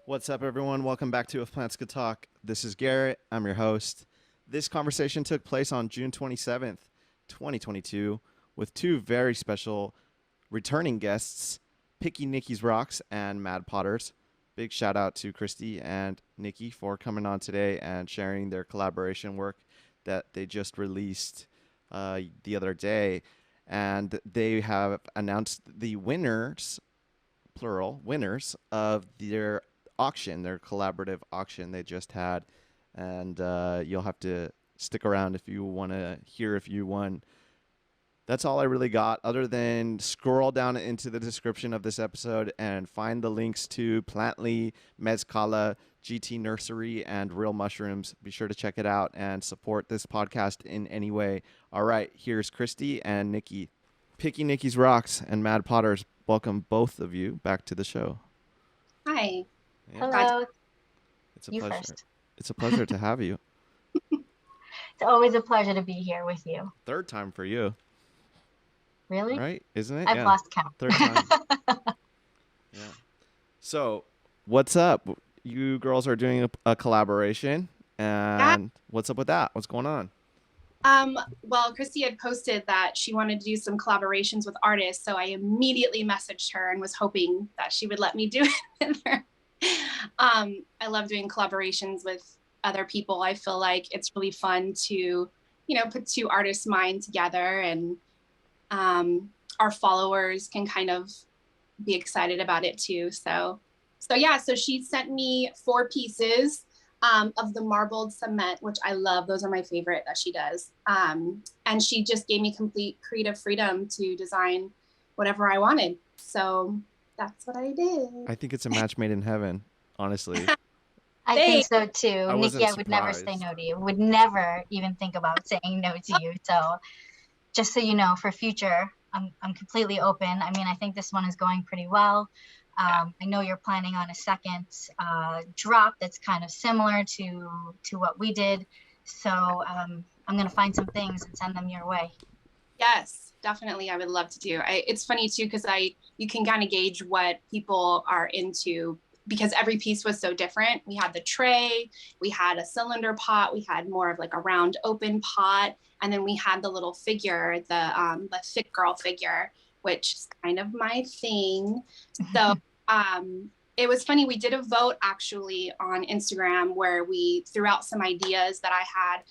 What's up, everyone? Welcome back to If Plants Could Talk. This is Garrett. I'm your host. This conversation took place on June 27th, 2022, with two very special returning guests, PikkiNikkisRocks and MadPotters. Big shout out to Christy and Nikki for coming on today and sharing their collaboration work that they just released the other day. And they have announced the winners, plural, winners of their auction, their collaborative auction they just had. And you'll have to stick around if you want to hear if you won. That's all I really got, other than scroll down into the description of this episode and find the links to Plantly, Mezcala, GT Nursery, and Real Mushrooms. Be sure to check it out and support this podcast in any way. All right, here's Christy and Nikki. PikkiNikkisRocks and MadPotters, welcome both of you back to the show. Hi. Yeah. Hello. It's a You pleasure. first. It's a pleasure to have you. It's always a pleasure to be here with you. Third time for you, Really? right? Isn't it? I've lost count. Third time. Yeah. So, what's up? You girls are doing a collaboration, and what's up with that? What's going on? Well, Christy had posted that she wanted to do some collaborations with artists, so I immediately messaged her and was hoping that she would let me do it with her. I love doing collaborations with other people. I feel like it's really fun to, put two artists' mind together, and our followers can kind of be excited about it too. So she sent me 4 pieces of the marbled cement, which I love. Those are my favorite that she does. And she just gave me complete creative freedom to design whatever I wanted. So that's what I did. I think it's a match made in heaven, honestly. I think so too. wasn't Nikki, I would never say surprised. no to you. Would never even think about saying no to you. So just so you know, for future, I'm completely open. I mean, I think this one is going pretty well. I know you're planning on a second drop that's kind of similar to what we did. So I'm going to find some things and send them your way. Yes, definitely. I would love to do. It's funny too, because you can kind of gauge what people are into, because every piece was so different. We had the tray, we had a cylinder pot, we had more of like a round open pot, and then we had the little figure, the thick girl figure, which is kind of my thing. So it was funny. We did a vote actually on Instagram where we threw out some ideas that I had.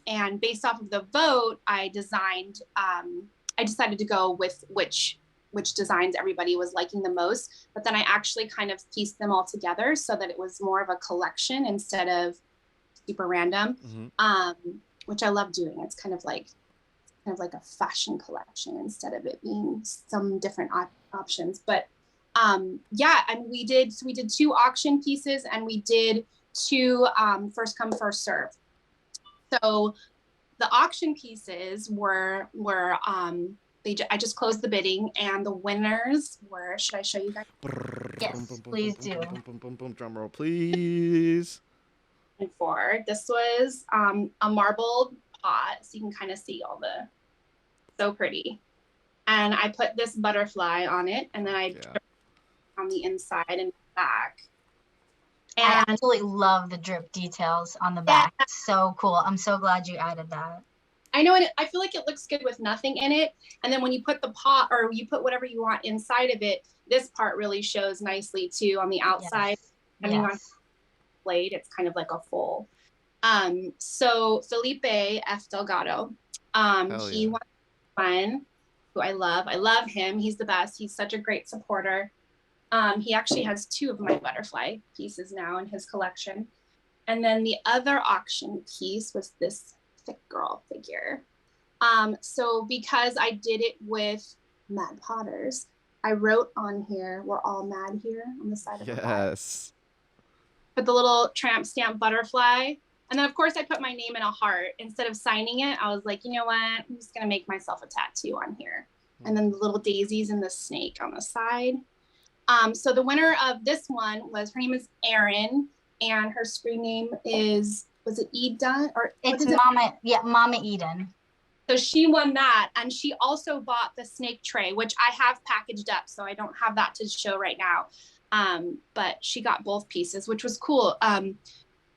And based off of the vote, I decided to go with which designs everybody was liking the most. But then I actually kind of pieced them all together so that it was more of a collection instead of super random, which I love doing. It's kind of like a fashion collection instead of it being some different options. But and we did 2 auction pieces, and we did 2 first come first serve. So the auction pieces were I just closed the bidding, and the winners were, should I show you guys? Yes, please do. Drum roll, please. And this was a marbled pot, so you can kind of see so pretty. And I put this butterfly on it, and then I on the inside and back. And I absolutely love the drip details on the back. So cool. I'm so glad you added that. I know, and I feel like it looks good with nothing in it. And then when you put the pot, or you put whatever you want inside of it, this part really shows nicely too on the outside. Depending on blade, it's kind of like a full. So Felipe F. Delgado, he won one, who I love. I love him. He's the best. He's such a great supporter. He actually has 2 of my butterfly pieces now in his collection. And then the other auction piece was this thick girl figure. So because I did it with MadPotters, I wrote on here, we're all mad here on the side of the pot. Yes. Put the little tramp stamp butterfly. And then of course I put my name in a heart. Instead of signing it, I was like, you know what? I'm just gonna make myself a tattoo on here. And then the little daisies and the snake on the side. So the winner of this one was, her name is Erin, and her screen name was it Eden? Or it's Mama Eden. So she won that, and she also bought the snake tray, which I have packaged up, so I don't have that to show right now. But she got both pieces, which was cool.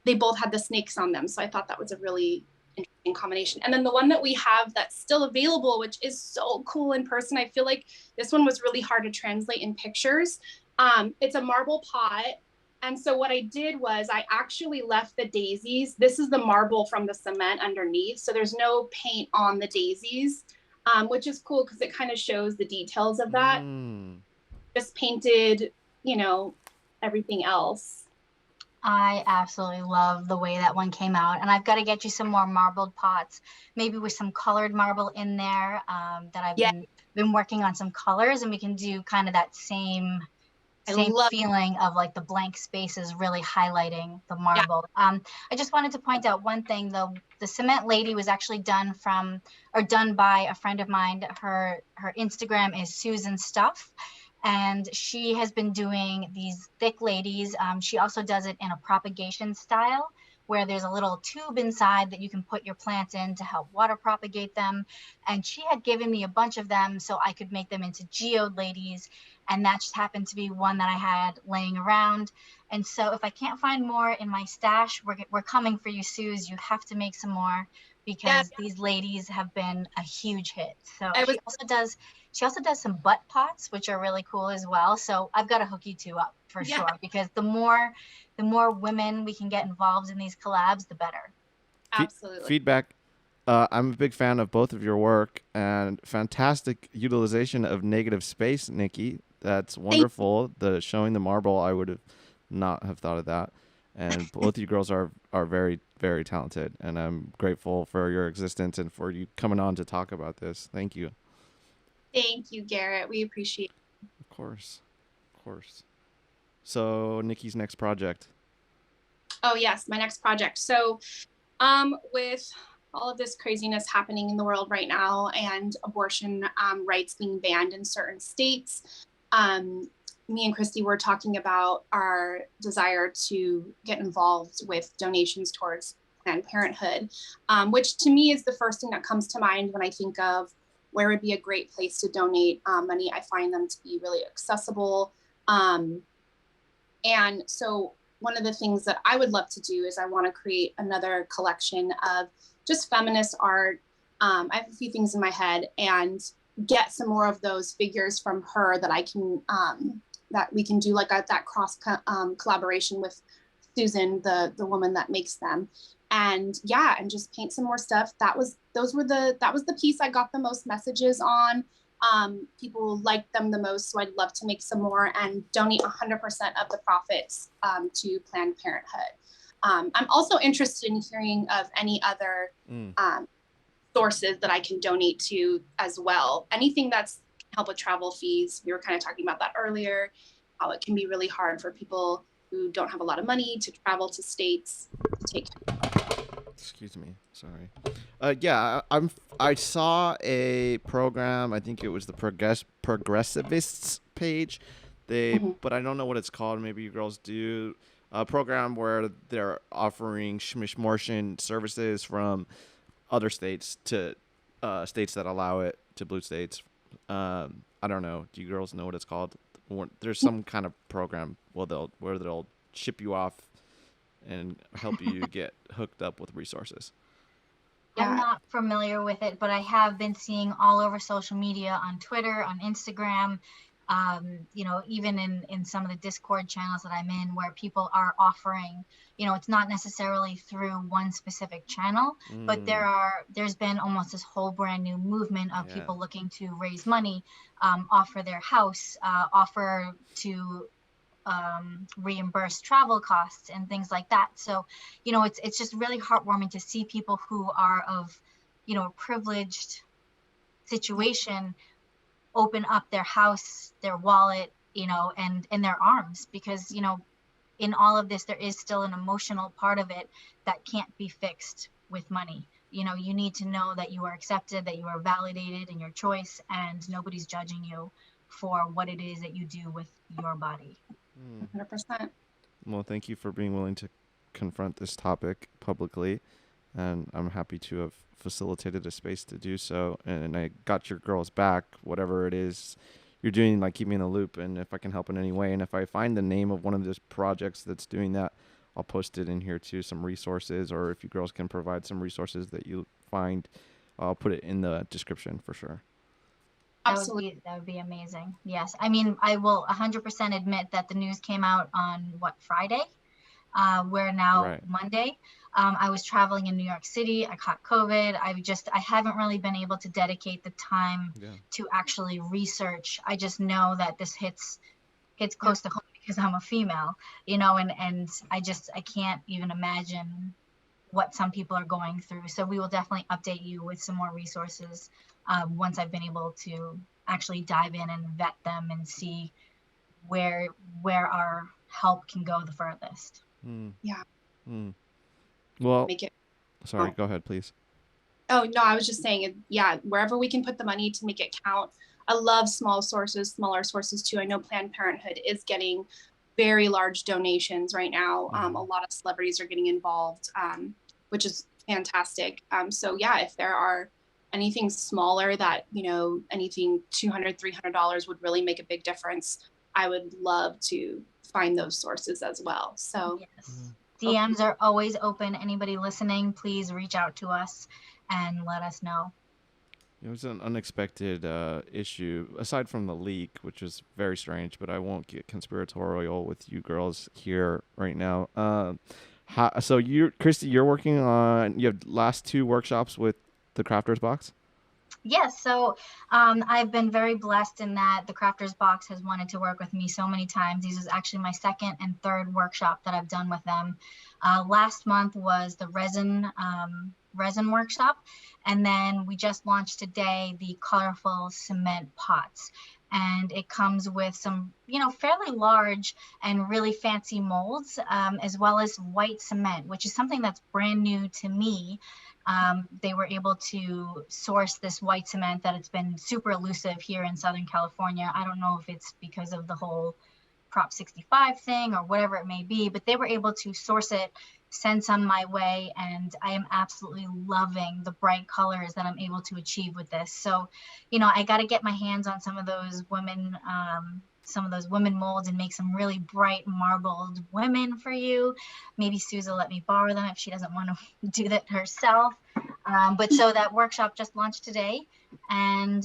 They both had the snakes on them, so I thought that was a really interesting combination. And then the one that we have that's still available, which is so cool in person, I feel like this one was really hard to translate in pictures. It's a marble pot. And so what I did was I actually left the daisies. This is the marble from the cement underneath. So there's no paint on the daisies, which is cool because it kind of shows the details of that. Just painted, you know, everything else. I absolutely love the way that one came out, and I've got to get you some more marbled pots, maybe with some colored marble in there. That I've been working on some colors, and we can do kind of that same feeling of like the blank spaces really highlighting the marble. I just wanted to point out one thing. The cement lady was actually done by a friend of mine. Her Instagram is Susan Stuff, and she has been doing these thick ladies. She also does it in a propagation style, where there's a little tube inside that you can put your plants in to help water propagate them. And she had given me a bunch of them so I could make them into geode ladies. And that just happened to be one that I had laying around. And so if I can't find more in my stash, we're coming for you, Suze. You have to make some more, because these ladies have been a huge hit. So she also does some butt pots, which are really cool as well. So I've got to hook you two up for sure, because the more women we can get involved in these collabs, the better. Absolutely. Feedback. I'm a big fan of both of your work, and fantastic utilization of negative space, Nikki. That's wonderful. The showing the marble, I would have not have thought of that. And both of you girls are very, very talented, and I'm grateful for your existence and for you coming on to talk about this. Thank you. Thank you, Garrett. We appreciate it. Of course. So Nikki's next project. Oh yes, my next project. So with all of this craziness happening in the world right now, and abortion rights being banned in certain states, me and Christy were talking about our desire to get involved with donations towards Planned Parenthood, which to me is the first thing that comes to mind when I think of where would be a great place to donate money. I find them to be really accessible. And so one of the things that I would love to do is I want to create another collection of just feminist art. I have a few things in my head, and get some more of those figures from her that I can, that we can do like that cross collaboration with Susan, the woman that makes them. And and just paint some more stuff. That was the piece I got the most messages on. People liked them the most, so I'd love to make some more and donate 100% of the profits to Planned Parenthood. I'm also interested in hearing of any other sources that I can donate to as well. Anything that's help with travel fees. We were kind of talking about that earlier, how it can be really hard for people who don't have a lot of money to travel to states to take. Excuse me. Sorry. I saw a program. I think it was the Progressivists page. But I don't know what it's called. Maybe you girls do. A program where they're offering schmishmortion services from other states to states that allow it, to blue states. I don't know. Do you girls know what it's called? There's some kind of program where they'll ship you off and help you get hooked up with resources. I'm not familiar with it, but I have been seeing all over social media, on Twitter, on Instagram, even in some of the Discord channels that I'm in, where people are offering, it's not necessarily through one specific channel, but there's been almost this whole brand new movement of people looking to raise money, offer their house, offer to reimburse travel costs and things like that. So, it's just really heartwarming to see people who are of, a privileged situation open up their house, their wallet, and their arms, because, in all of this, there is still an emotional part of it that can't be fixed with money. You need to know that you are accepted, that you are validated in your choice, and nobody's judging you for what it is that you do with your body. 100%. Well, thank you for being willing to confront this topic publicly, and I'm happy to have facilitated a space to do so. And I got your girls back, whatever it is you're doing, like, keep me in the loop, and if I can help in any way, and if I find the name of one of those projects that's doing that, I'll post it in here too, some resources, or if you girls can provide some resources that you find, I'll put it in the description for sure. Absolutely. That would be amazing. Yes. I mean, I will 100% admit that the news came out on Friday. We're now Right. Monday. I was traveling in New York City. I caught COVID. I haven't really been able to dedicate the time Yeah. to actually research. I just know that this hits close to home because I'm a female, and I can't even imagine what some people are going through. So we will definitely update you with some more resources once I've been able to actually dive in and vet them and see where our help can go the furthest. Yeah. Well, Make it. sorry, go ahead, please. Oh, no, I was just saying, yeah, wherever we can put the money to make it count. I love smaller sources too. I know Planned Parenthood is getting very large donations right now. A lot of celebrities are getting involved, which is fantastic. So yeah, if there are anything smaller that, anything $200, $300 would really make a big difference, I would love to find those sources as well. So yes. DMs are always open. Anybody listening, please reach out to us and let us know. It was an unexpected issue, aside from the leak, which was very strange, but I won't get conspiratorial with you girls here right now. So Christy, you have last 2 workshops with the Crafters Box? Yes, so I've been very blessed in that the Crafters Box has wanted to work with me so many times. This is actually my 2nd and 3rd workshop that I've done with them. Last month was the resin workshop, and then we just launched today the colorful cement pots. And it comes with some, fairly large and really fancy molds, as well as white cement, which is something that's brand new to me. They were able to source this white cement that it's been super elusive here in Southern California. I don't know if it's because of the whole Prop 65 thing or whatever it may be, but they were able to source it, send some my way, and I am absolutely loving the bright colors that I'm able to achieve with this. So, I got to get my hands on some of those women molds and make some really bright marbled women for you. Maybe Suze will let me borrow them if she doesn't want to do that herself. But so that workshop just launched today, and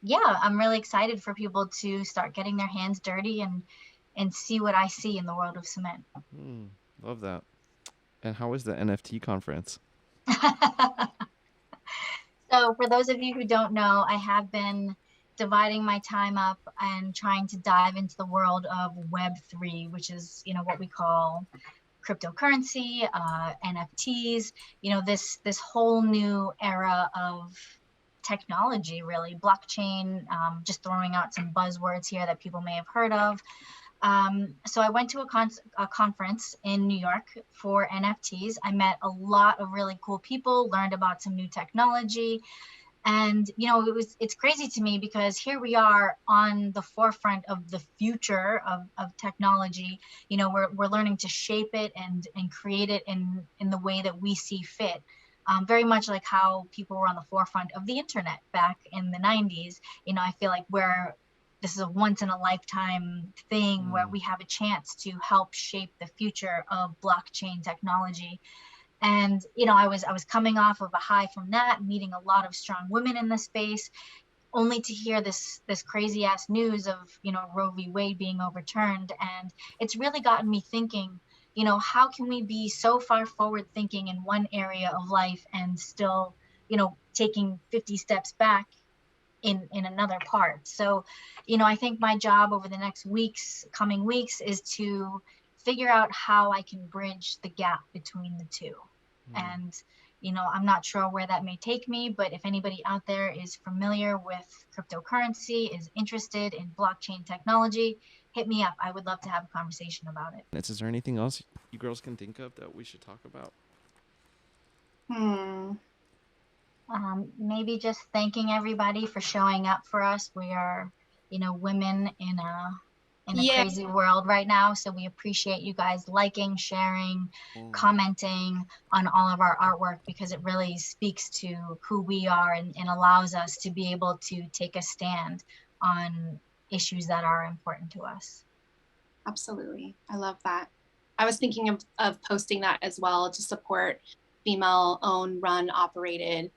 yeah, I'm really excited for people to start getting their hands dirty and see what I see in the world of cement. Love that. And how was the NFT conference? So for those of you who don't know, I have been dividing my time up and trying to dive into the world of Web3, which is, what we call cryptocurrency, NFTs, this whole new era of technology, really. Blockchain, just throwing out some buzzwords here that people may have heard of. So I went to a conference in New York for NFTs. I met a lot of really cool people, learned about some new technology. And, it's crazy to me because here we are on the forefront of the future of technology. We're learning to shape it and create it in the way that we see fit. Very much like how people were on the forefront of the internet back in the 90s. I feel like this is a once in a lifetime thing where we have a chance to help shape the future of blockchain technology. And, I was coming off of a high from that, meeting a lot of strong women in the space, only to hear this crazy ass news of, Roe v. Wade being overturned. And it's really gotten me thinking, how can we be so far forward thinking in one area of life and still, taking 50 steps back in another part? So, I think my job over the next coming weeks is to figure out how I can bridge the gap between the two. And, I'm not sure where that may take me, but if anybody out there is familiar with cryptocurrency, is interested in blockchain technology, hit me up. I would love to have a conversation about it. Is there anything else you girls can think of that we should talk about? Maybe just thanking everybody for showing up for us. We are, women in a crazy world right now. So we appreciate you guys liking, sharing, commenting on all of our artwork, because it really speaks to who we are and allows us to be able to take a stand on issues that are important to us. Absolutely. I love that. I was thinking of posting that as well to support female owned, run, operated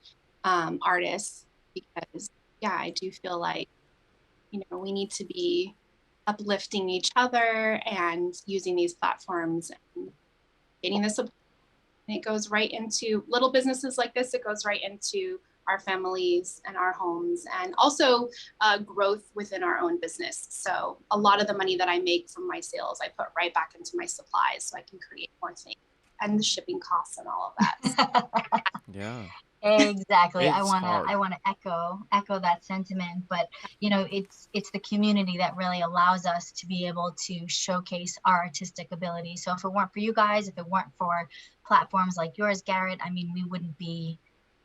artists, because yeah, I do feel like, we need to be uplifting each other and using these platforms and getting this. And it goes right into little businesses like this. It goes right into our families and our homes, and also growth within our own business. So a lot of the money that I make from my sales, I put right back into my supplies so I can create more things, and the shipping costs and all of that. Yeah. Exactly. I It's hard. want to echo that sentiment, but it's the community that really allows us to be able to showcase our artistic ability. So if it weren't for you guys, if it weren't for platforms like yours, Garrett, I mean, we wouldn't be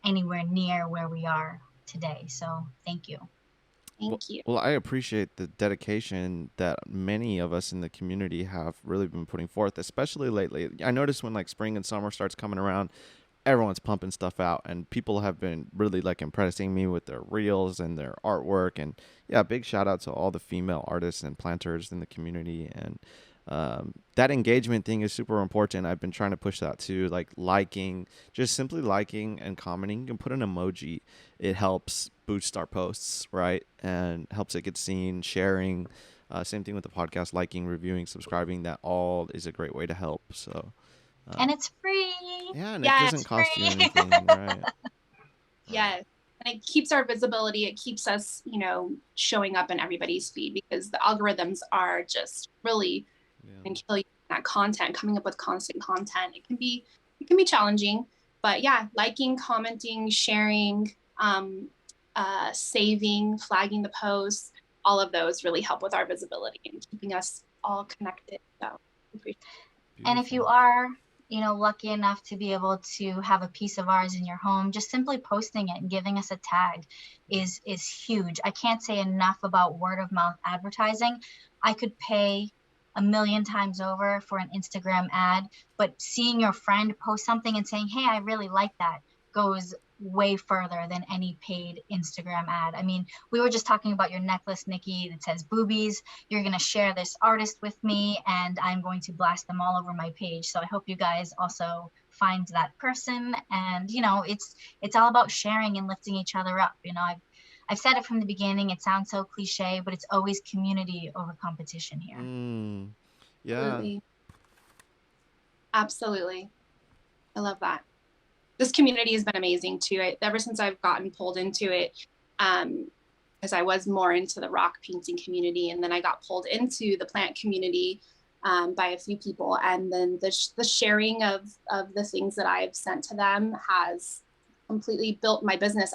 anywhere near where we are today. So thank you. Thank you. Well, I appreciate the dedication that many of us in the community have really been putting forth, especially lately. I notice when like spring and summer starts coming around, everyone's pumping stuff out, and people have been really like impressing me with their reels and their artwork. And yeah, big shout out to all the female artists and planters in the community. And that engagement thing is super important. I've been trying to push that too, like liking, just simply liking and commenting. You can put an emoji. It helps boost our posts, right? And helps it get seen, sharing. Same thing with the podcast, liking, reviewing, subscribing. That all is a great way to help. So. And it's free. Yeah, and Yeah, it doesn't it's cost you free. anything, right? Yes. And it keeps our visibility. It keeps us, showing up in everybody's feed, because the algorithms are just really and kill you that content, coming up with constant content. It can be challenging, but yeah, liking, commenting, sharing, saving, flagging the posts, all of those really help with our visibility and keeping us all connected. So and if you are lucky enough to be able to have a piece of ours in your home, just simply posting it and giving us a tag is huge. I can't say enough about word of mouth advertising. I could pay 1,000,000 times over for an Instagram ad, but seeing your friend post something and saying, hey, I really like that, goes way further than any paid Instagram ad. I mean, we were just talking about your necklace, Nikki, that says boobies. You're going to share this artist with me, and I'm going to blast them all over my page. So I hope you guys also find that person. And, it's all about sharing and lifting each other up. I've said it from the beginning. It sounds so cliche, but it's always community over competition here. Yeah. Absolutely. I love that. This community has been amazing too. Ever since I've gotten pulled into it, because I was more into the rock painting community, and then I got pulled into the plant community by a few people, and then the sharing of the things that I've sent to them has completely built my business.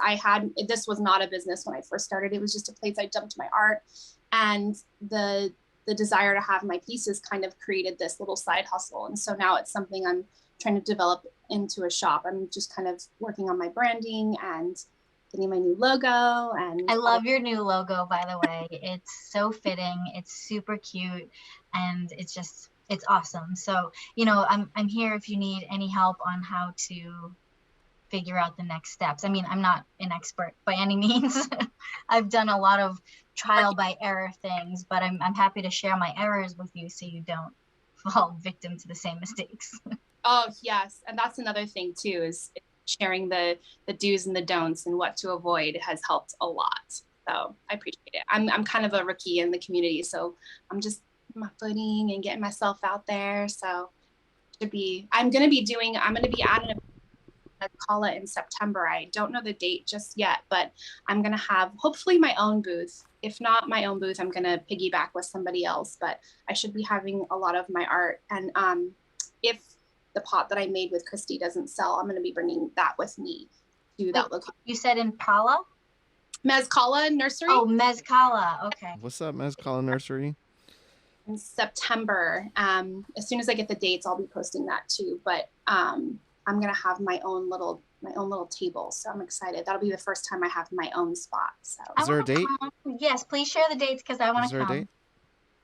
This was not a business when I first started. It was just a place I dumped my art, and the desire to have my pieces kind of created this little side hustle. And so now it's something I'm trying to develop into a shop. I'm just kind of working on my branding and getting my new logo. And I love your new logo, by the way. It's so fitting. It's super cute, and it's awesome. So, I'm here if you need any help on how to figure out the next steps. I mean, I'm not an expert by any means. I've done a lot of trial by error things, but I'm happy to share my errors with you so you don't fall victim to the same mistakes. Oh, yes. And that's another thing too, is sharing the do's and the don'ts and what to avoid has helped a lot. So I appreciate it. I'm kind of a rookie in the community, so I'm just my footing and getting myself out there. So I'm going to be adding a call-it in September. I don't know the date just yet, but I'm going to have hopefully my own booth. If not my own booth, I'm going to piggyback with somebody else, but I should be having a lot of my art. And if the pot that I made with Christy doesn't sell, I'm going to be bringing that with me to that location. You said Impala? Mezcala Nursery? Oh, Mezcala. Okay. What's up, Mezcala Nursery? In September. As soon as I get the dates, I'll be posting that too. But I'm going to have my own little table. So I'm excited. That'll be the first time I have my own spot. So is there a date? Yes, please share the dates because I want to come. Is there a date?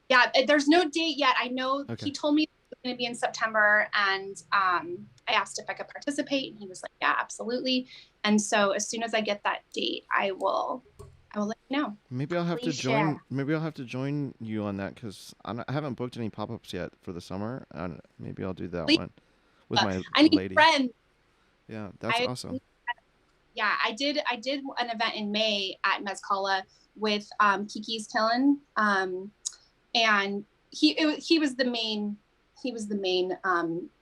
Yeah, there's no date yet. I know Okay. He told me it was going to be in September, and I asked if I could participate, and he was like, yeah, absolutely. And so as soon as I get that date, I will I will let you know. Maybe I'll have Please to join. share. Maybe I'll have to join you on that because I haven't booked any pop-ups yet for the summer. Maybe I'll do that Please. one with my I need lady. friends. Yeah, that's awesome. Yeah, I did an event in May at Mezcala with Kiki's Killing, and he was the main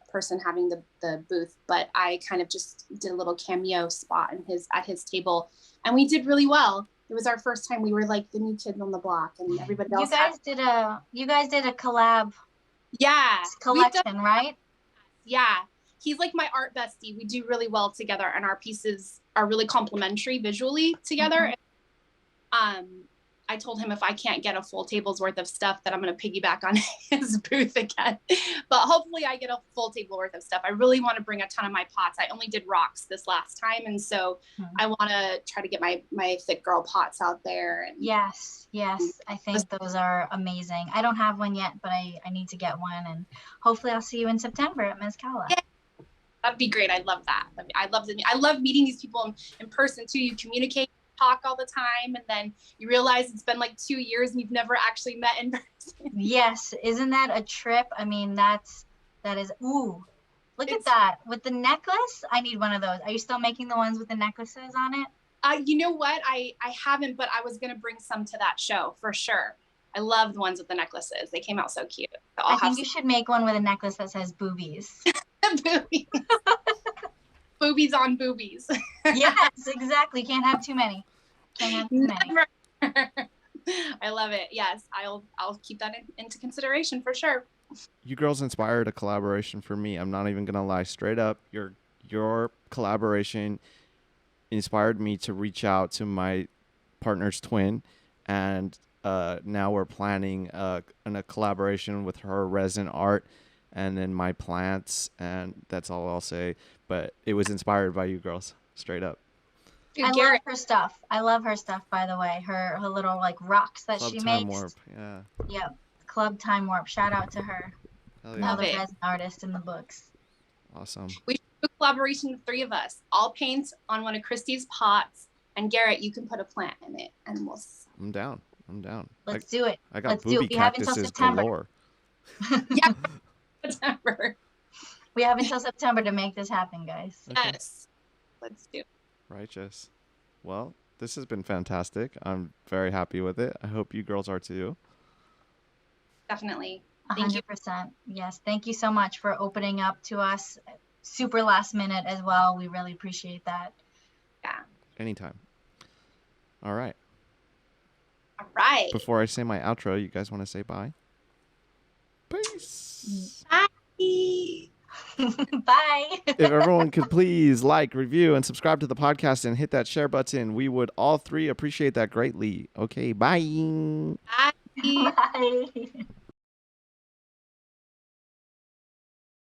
person having the booth, but I kind of just did a little cameo spot at his table, and we did really well. It was our first time. We were like the new kids on the block, and everybody else. You guys did a collab. Yeah. Collection, right? Yeah. He's like my art bestie. We do really well together, and our pieces are really complementary visually together. Mm-hmm. I told him if I can't get a full table's worth of stuff, that I'm going to piggyback on his booth again. But hopefully I get a full table worth of stuff. I really want to bring a ton of my pots. I only did rocks this last time. And so I want to try to get my thick girl pots out there. And yes. I think those are amazing. I don't have one yet, but I need to get one. And hopefully I'll see you in September at Mezcala. Yeah. That'd be great. I'd love that. I love meeting these people in person too. You communicate, talk all the time, and then you realize it's been like 2 years and you've never actually met in person. Yes, isn't that a trip? I mean, that is ooh, look at that with the necklace. I need one of those. Are you still making the ones with the necklaces on it? You know what? I haven't, but I was gonna bring some to that show for sure. I love the ones with the necklaces. They came out so cute. So I think you should make one with a necklace that says boobies. Boobies. Boobies on boobies. Yes, exactly. Can't have too many. Never. I love it. Yes, I'll keep that into consideration for sure. You girls inspired a collaboration for me. I'm not even gonna lie. Straight up, your collaboration inspired me to reach out to my partner's twin, and now we're planning a collaboration with her resin art and then my plants, and that's all I'll say. But it was inspired by you girls, straight up. I love her stuff. I love her stuff, by the way. Her little like rocks that Club she Time makes. Warp, yeah. Yep. Club Time Warp. Shout out to her. Yeah. Another resin artist in the books. Awesome. We should do a collaboration, the three of us. I'll paint on one of Christy's pots, and Garrett, you can put a plant in it, and we'll. I'm down. Let's do it. I got Let's booby do it. We have until cactuses September. galore. Yeah. September. We have until September to make this happen, guys. Okay. Yes. Let's do it. Righteous. Well, this has been fantastic. I'm very happy with it. I hope you girls are too. Definitely. Thank you. 100%. Yes. Thank you so much for opening up to us. Super last minute as well. We really appreciate that. Yeah. Anytime. All right. All right. Before I say my outro, you guys want to say bye? Peace. Bye. Bye. If everyone could please like, review, and subscribe to the podcast and hit that share button, we would all three appreciate that greatly. Okay, bye. Bye. Bye.